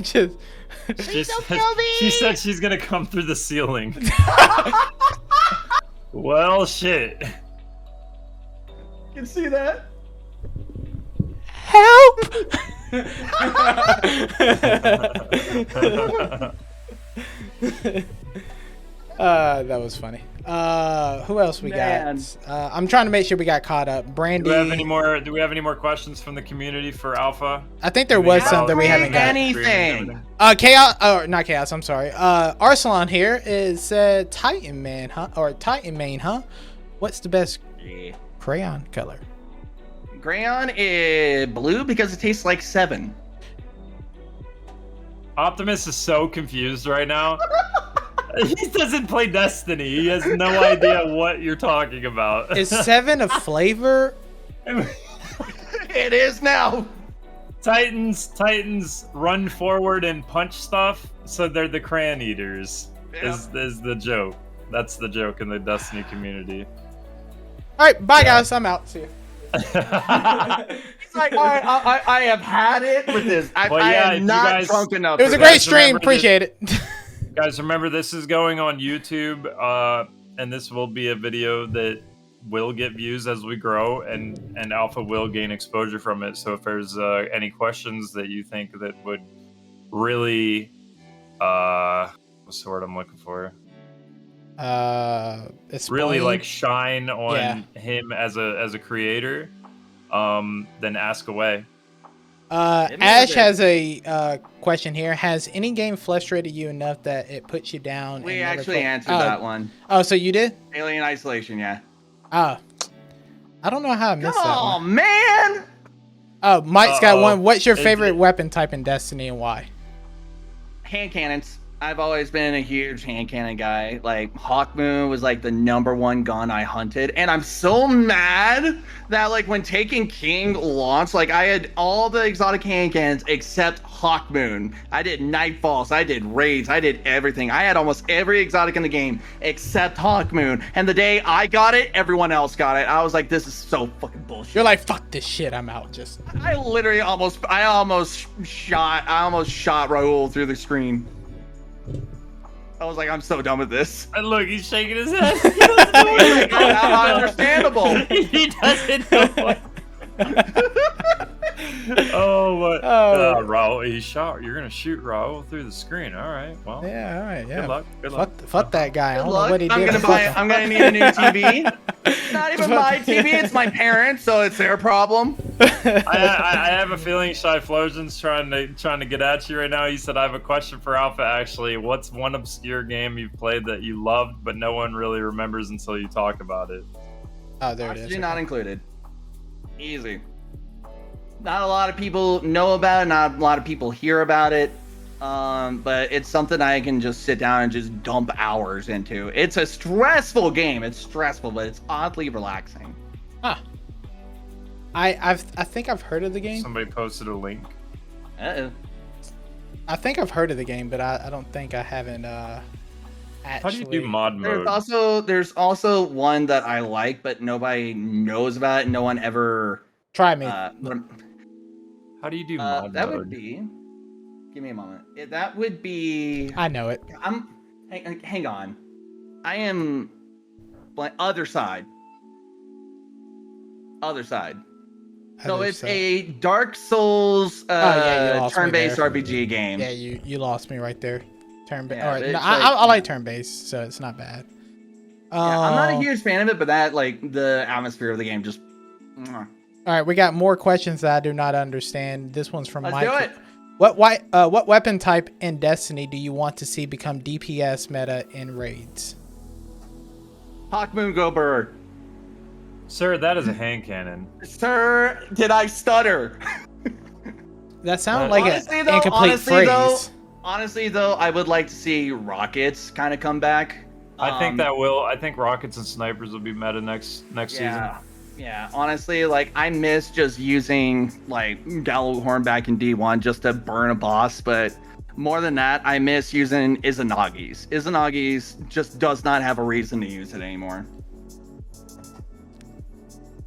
Just. She said she's gonna come through the ceiling. Well, shit. You can see that. Help! That was funny. Who else we got? I'm trying to make sure we got caught up. Brandy. Do we have any more questions from the community for Alpha? I think there was some that we haven't got. Anything. Chaos, or not Chaos, I'm sorry. Arsalan here is Titan Man, huh? Or Titan Main, huh? What's the best crayon color? Crayon is blue because it tastes like 7. Optimus is so confused right now. He doesn't play Destiny. He has no idea what you're talking about. Is 7 a flavor? It is now. Titans run forward and punch stuff, so they're the crayon eaters. Yeah. Is the joke. That's the joke in the Destiny community. Alright, bye guys, I'm out. See you. It's like, all right, I have had it with this. I am not drunk enough. It was a great stream. Appreciate it. Guys, remember this is going on YouTube, and this will be a video that will get views as we grow, and Alpha will gain exposure from it. So if there's any questions that you think that would really, what's the word I'm looking for? It's really like shine on him as a creator, then ask away. Ash has a question here. Has any game frustrated you enough that it puts you down? We actually answered that one. Oh, so you did? Alien Isolation, yeah. Oh, I don't know how I missed that one. Oh, man! Oh, Mike's got one. What's your favorite weapon type in Destiny and why? Hand cannons. I've always been a huge hand cannon guy. Like, Hawkmoon was like the #1 gun I hunted. And I'm so mad that like when Taken King launched, like I had all the exotic hand cannons except Hawkmoon. I did Nightfalls, I did Raids, I did everything. I had almost every exotic in the game except Hawkmoon. And the day I got it, everyone else got it. I was like, this is so fucking bullshit. You're like, fuck this shit, I'm out. Just I almost shot Raul through the screen. I was like, I'm so done with this. And look, he's shaking his head. Understandable. He doesn't know what. Oh my! Raul, he shot. You're gonna shoot Raul through the screen. All right. Well. Yeah. All right. Yeah. Good luck. Good luck. Fuck that guy. I don't know what he I'm did. gonna need a new TV. It's not even my TV. It's my parents, so it's their problem. I have a feeling Shy Flosion's trying to get at you right now. He said, "I have a question for Alpha. Actually, what's one obscure game you've played that you loved, but no one really remembers until you talk about it?" Oh, there it is. Actually, not included. Easy. Not a lot of people know about it. Not a lot of people hear about it. But it's something I can just sit down and just dump hours into. It's a stressful game. It's stressful, but it's oddly relaxing. Huh. I think I've heard of the game. Somebody posted a link. Uh-oh. I think I've heard of the game, but I don't think I haven't actually. How do you do mod mode? There's also one that I like, but nobody knows about it. No one ever. Try me. How do you do mod that mode? would be. Give me a moment. That would be. I know it. Hang on. I am. Other side. So it's a Dark Souls turn-based RPG game. Yeah, you lost me right there. Turn-based. Yeah, No, I like turn-based, so it's not bad. Yeah, I'm not a huge fan of it, but that the atmosphere of the game just. All right, we got more questions that I do not understand. This one's from Mike. Let's do it. What weapon type in Destiny do you want to see become DPS meta in raids? Hawkmoon, go bird. Sir, that is a hand cannon. Sir, did I stutter? That sounded like an incomplete phrase. Honestly, though, I would like to see rockets kind of come back. I think I think rockets and snipers will be meta next season. Yeah, honestly, like I miss just using like Gallowhorn back in D1 just to burn a boss, but more than that, I miss using Izanagi's. Izanagi's just does not have a reason to use it anymore.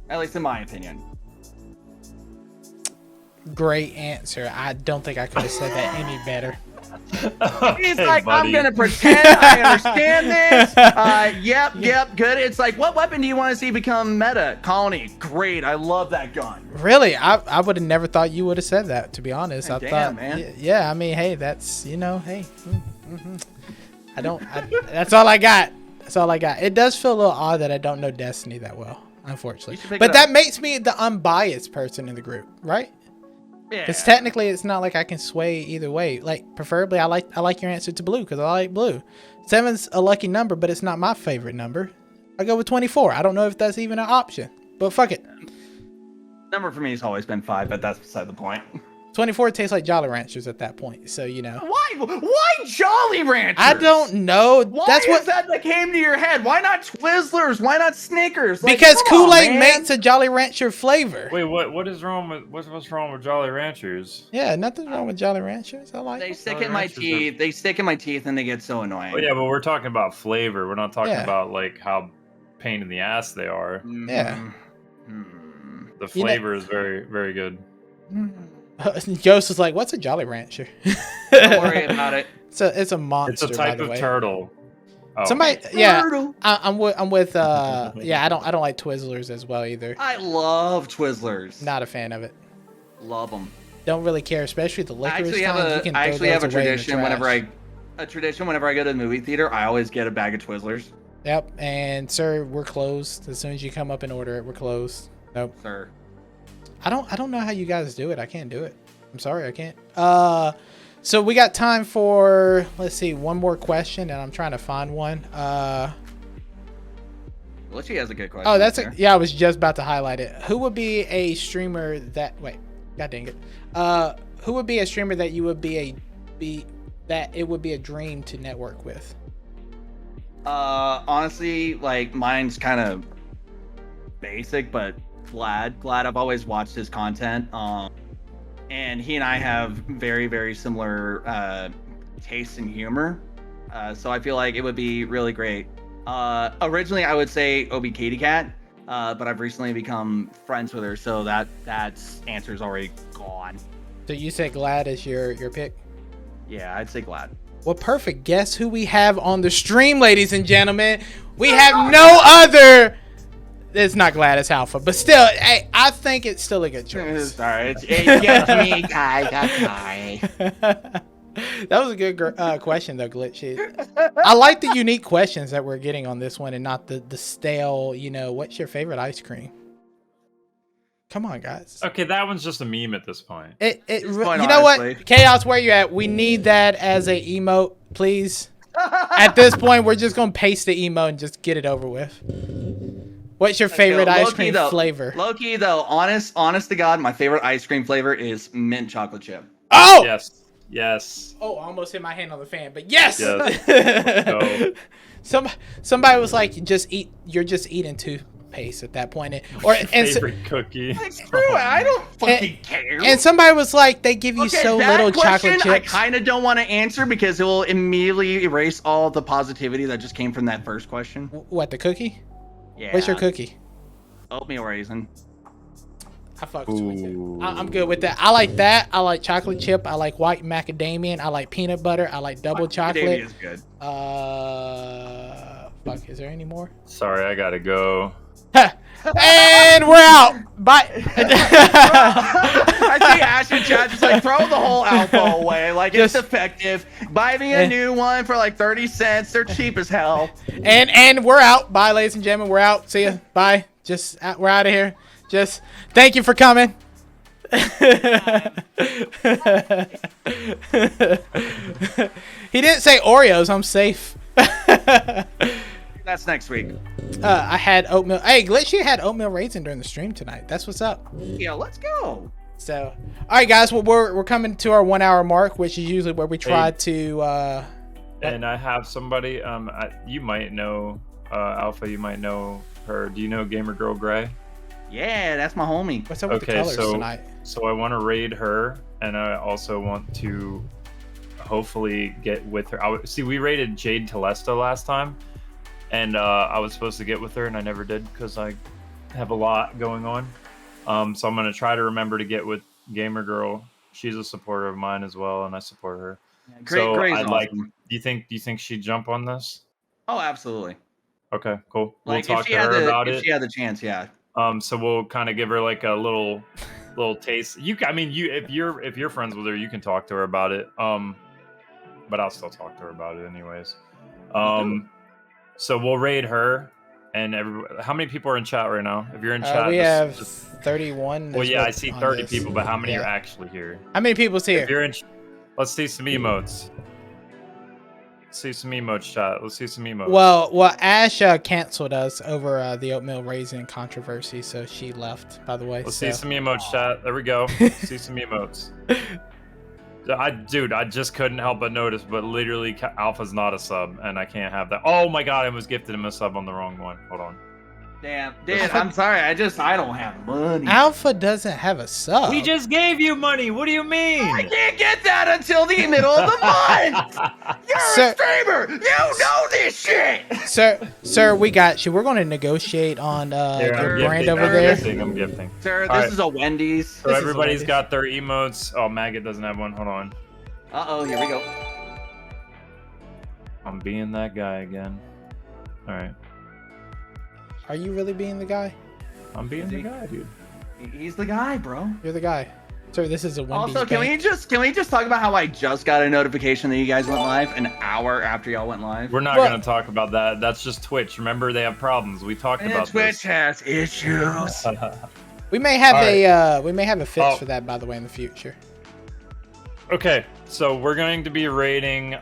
At least in my opinion. Great answer. I don't think I could have said that any better. He's like, buddy. I'm gonna pretend I understand this. Yep, good. It's like, what weapon do you want to see become meta? Colony, great. I love that gun. Really, I would have never thought you would have said that. To be honest, Damn, I thought, man. Yeah. I mean, hey, that's hey. That's all I got. That's all I got. It does feel a little odd that I don't know Destiny that well, unfortunately. But that makes me the unbiased person in the group, right? Yeah. Because technically, it's not like I can sway either way. Like, preferably, I like your answer to blue because I like blue. 7's a lucky number, but it's not my favorite number. I go with 24. I don't know if that's even an option, but fuck it. Number for me has always been 5, but that's beside the point. 24 tastes like Jolly Ranchers at that point, so you know. Why Jolly Ranchers? I don't know. Why that's is that came to your head? Why not Twizzlers? Why not Snickers? Like, because Kool-Aid makes a Jolly Rancher flavor. Wait, what's wrong with Jolly Ranchers? Yeah, nothing's wrong with Jolly Ranchers. I like. They stick in my teeth. They stick in my teeth, and they get so annoying. Oh, yeah, but we're talking about flavor. We're not talking about like how pain in the ass they are. Yeah. The flavor is very, very good. Joseph's like, "What's a Jolly Rancher?" Don't worry about it. It's a monster. It's a type of turtle. Oh. Somebody, yeah, I'm with. Yeah, I don't like Twizzlers as well either. I love Twizzlers. Not a fan of it. Love them. Don't really care, especially the licorice. I actually have a tradition whenever I go to the movie theater. I always get a bag of Twizzlers. Yep, and sir, we're closed. As soon as you come up and order it, we're closed. Nope. Sir. I don't know how you guys do it. I can't do it. I'm sorry, I can't. So we got time for, let's see, one more question, and I'm trying to find one. Well, she has a good question. Oh, yeah, I was just about to highlight it. Who would be a streamer that, wait, god dang it. Who would be a streamer that you would that it would be a dream to network with? Honestly, like mine's kind of basic, but Glad, I've always watched his content. And he and I have very, very similar tastes in humor. So I feel like it would be really great. Originally, I would say Obi Katie Cat, but I've recently become friends with her, so that answer's already gone. So you say Glad is your pick? Yeah, I'd say Glad. Well, perfect. Guess who we have on the stream, ladies and gentlemen? We have no other. It's not Gladys Alpha, but still, hey, I think it's still a good choice. Sorry, it's just me, guy. That was a good question, though, Glitchy. I like the unique questions that we're getting on this one, and not the stale. You know, what's your favorite ice cream? Come on, guys. Okay, that one's just a meme at this point. You know what, Chaos, where you at? We need that as a emote, please. At this point, we're just gonna paste the emote and just get it over with. What's your favorite ice cream flavor? Low-key, though, honest to God, my favorite ice cream flavor is mint chocolate chip. Oh! Yes. Oh, I almost hit my hand on the fan, but yes! Somebody was like, you're just eating toothpaste at that point. Favorite cookie. Like, screw it, I don't fucking care. And somebody was like, they give you little chocolate chips. I kind of don't want to answer because it will immediately erase all the positivity that just came from that first question. What, the cookie? Yeah. What's your cookie? Oatmeal raisin. I fuck with sweet too. I'm good with that. I like that. I like chocolate chip. I like white macadamia. I like peanut butter. I like double chocolate. Macadamia is good. Fuck. Is there any more? Sorry, I gotta go. And we're out. Bye. I see Ash in chat just like throw the whole alpha away. Like it's effective. Buy me a new one for like 30 cents. They're cheap as hell. And we're out. Bye, ladies and gentlemen. We're out. See ya. Bye. We're out of here. Just thank you for coming. He didn't say Oreos. I'm safe. That's next week. I had oatmeal. Hey, Glitch, you had oatmeal raisin during the stream tonight. That's what's up. Yeah, let's go. So, all right, guys. Well, we're coming to our 1 hour mark, which is usually where we try to. And I have somebody. You might know Alpha. You might know her. Do you know Gamer Girl Gray? Yeah, that's my homie. What's up with the colors tonight? So I want to raid her, and I also want to hopefully get with her. See, we raided Jade Telesto last time, and I was supposed to get with her, and I never did because I have a lot going on. So I'm gonna try to remember to get with Gamer Girl. She's a supporter of mine as well, and I support her. Yeah, great. I'd Awesome. like. Do you think she'd jump on this? Oh, absolutely. Okay, cool. Like, we'll talk to her about it. If she had the chance, yeah. So we'll kind of give her like a little taste. If you're friends with her, you can talk to her about it. But I'll still talk to her about it anyways. So we'll raid her, and how many people are in chat right now? If you're in chat, we have 31. Well, yeah, I see 30 people, but how many are actually here? How many people's here? If you're in, let's see some emotes. See some emotes, chat. Let's see some emotes. Well, Ash canceled us over the oatmeal raisin controversy, so she left. By the way, let's see some emotes, chat. There we go. See some emotes. I just couldn't help but notice, but literally, Alpha's not a sub, and I can't have that. Oh my god, I was gifted him a sub on the wrong one. Hold on. Damn, dude, I'm sorry. I don't have money. Alpha doesn't have a sub. We just gave you money. What do you mean? I can't get that until the middle of the month. You're a streamer. You know this shit. Sir, we got you. We're going to negotiate on your brand over there. I'm gifting. Sir, this is a Wendy's. So everybody's got their emotes. Oh, Maggot doesn't have one. Hold on. Uh-oh, here we go. I'm being that guy again. All right. Are you really being the guy? I'm being the guy, dude. He's the guy, bro. You're the guy. Sir, this is a Wendy's. Also, can we just talk about how I just got a notification that you guys went live an hour after y'all went live? We're not gonna talk about that. That's just Twitch. Remember, they have problems. We talked about this. Twitch has issues. We may have a fix for that, by the way, in the future. Okay, so we're going to be rating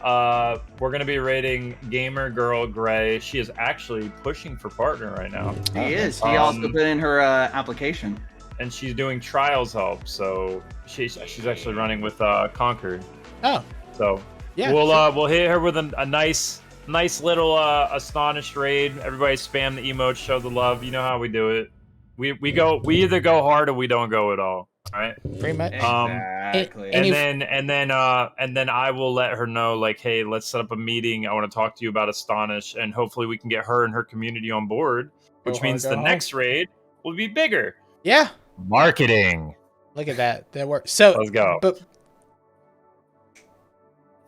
Gamer Girl Gray. She is actually pushing for partner right now. She is. She also put in her application. And she's doing trials help, so she's actually running with Conquered. Oh. So yeah, we'll hit her with a nice little Astonished raid. Everybody spam the emotes, show the love. You know how we do it. We either go hard or we don't go at all. All right. Pretty much. Exactly. And then I will let her know, like, hey, let's set up a meeting. I want to talk to you about Astonished, and hopefully we can get her and her community on board, which means the next raid will be bigger. Yeah. Marketing. Look at that. That works. So let's go. But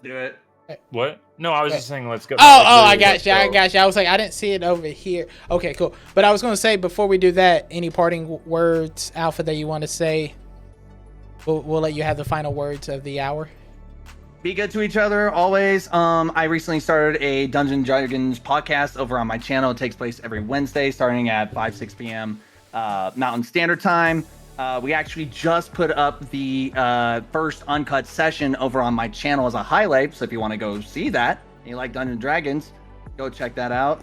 do it. What? No, I was just saying let's go. I got you. I was like, I didn't see it over here. Okay, cool. But I was going to say, before we do that, any parting words, Alpha, that you want to say? We'll let you have the final words of the hour. Be good to each other always. I recently started a Dungeons & Dragons podcast over on my channel. It takes place every Wednesday starting at 6 p.m. Mountain Standard Time. We actually just put up the first uncut session over on my channel as a highlight. So if you want to go see that and you like Dungeons & Dragons, go check that out.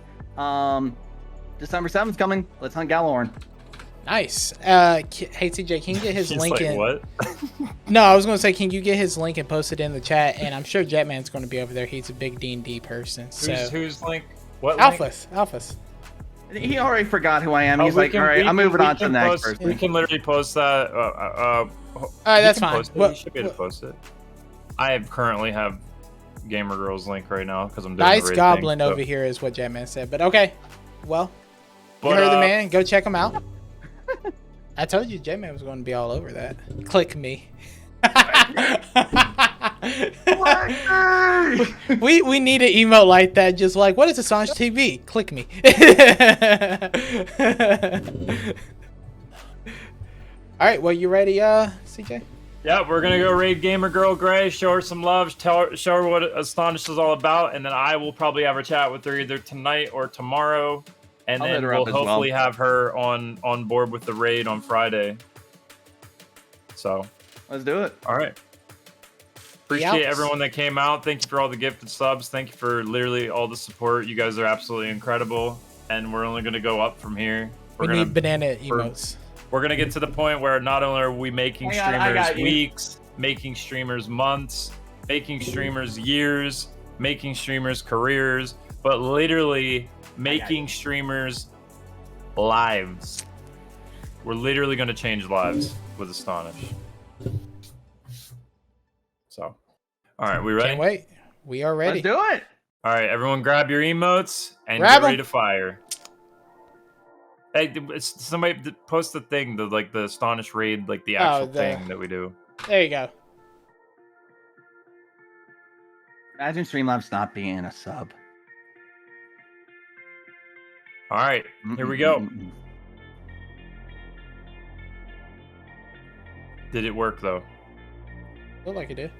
December 7th coming. Let's hunt Galorn. Nice. Hey, TJ, can you get his link in? What? No, I was going to say, can you get his link and post it in the chat? And I'm sure Jetman's going to be over there. He's a big D&D person. So who's link? What Alphas. link? Alphas. He already forgot who I am. He's like, all right, I'm moving on to the next person. We can literally post that. All right, that's fine. You should be able to post it. I currently have Gamer Girl's link right now because I'm doing Nice Goblin over here is what Jetman said. But okay, well, you heard the man. Go check him out. I told you J-Man was going to be all over that. Click me. we need an emote like that, just like, what is Astonished TV? Click me. All right, well, you ready, CJ? Yeah, we're gonna go raid Gamer Girl Gray, show her some love, show her what Astonished is all about, and then I will probably have a chat with her either tonight or tomorrow. And then we'll hopefully have her on board with the raid on Friday. So let's do it. All right. Appreciate everyone that came out. Thank you for all the gifted subs. Thank you for literally all the support. You guys are absolutely incredible. And we're only going to go up from here. We need banana emotes. We're going to get to the point where not only are we making streamers weeks, making streamers months, making streamers years, making streamers careers, but literally making streamers lives. We're literally going to change lives with Astonished. So, all right, we ready? Can't wait. We are ready. Let's do it. All right, everyone grab your emotes and Grab get ready 'em. to fire. Hey, somebody post the thing, the Astonished raid, like the actual thing that we do. There you go. Imagine Streamlabs not being a sub. All right, here we go. Mm-mm-mm-mm. Did it work though? Looked like it did.